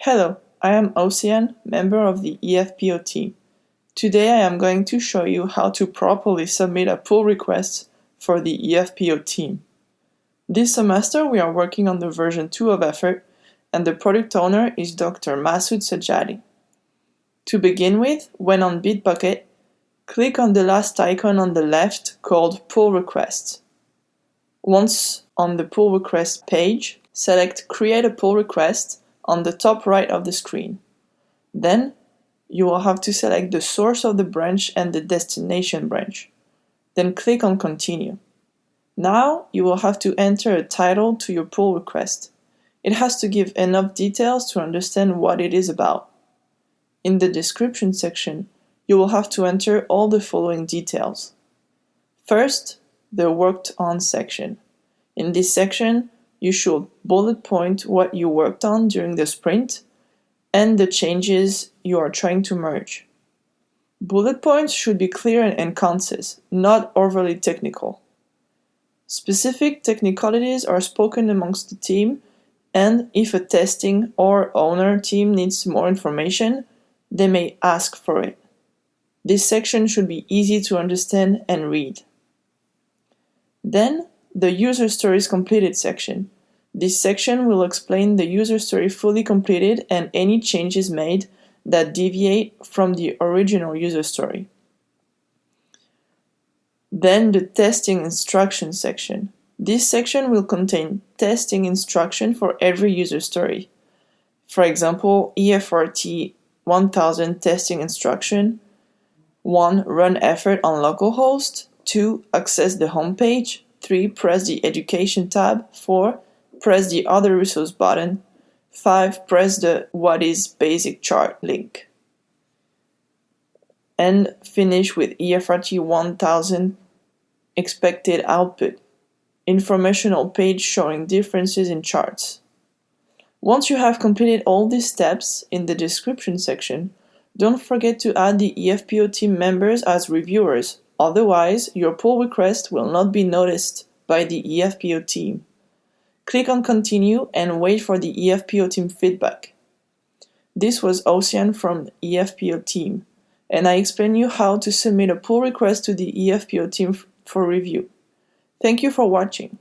Hello, I am Ocean, member of the EFPO team. Today I am going to show you how to properly submit a pull request for the EFPO team. This semester we are working on the version 2 of Effort, and the product owner is Dr. Masoud Sajjadi. To begin with, when on Bitbucket, click on the last icon on the left called Pull Request. Once on the pull request page, select Create a Pull Request on the top right of the screen. Then, you will have to select the source of the branch and the destination branch. Then click on Continue. Now, you will have to enter a title to your pull request. It has to give enough details to understand what it is about. In the description section, you will have to enter all the following details. First, the Worked On section. In this section, you should bullet point what you worked on during the sprint and the changes you are trying to merge. Bullet points should be clear and concise, not overly technical. Specific technicalities are spoken amongst the team, and if a testing or owner team needs more information, they may ask for it. This section should be easy to understand and read. Then, the User Stories Completed section. This section will explain the user story fully completed and any changes made that deviate from the original user story. Then the Testing Instructions section. This section will contain testing instruction for every user story. For example, EFRT 1000 testing instruction: 1. Run effort on localhost. 2. Access the homepage. 3. Press the Education tab. 4. Press the Other Resource button. 5. Press the What is Basic Chart link. And finish with EFRT 1000 Expected Output, informational page showing differences in charts. Once you have completed all these steps in the description section, don't forget to add the EFPO team members as reviewers, otherwise your pull request will not be noticed by the EFPO team. Click on Continue and wait for the EFPO team feedback. This was Ocean from the EFPO team, and I explained you how to submit a pull request to the EFPO team for review. Thank you for watching.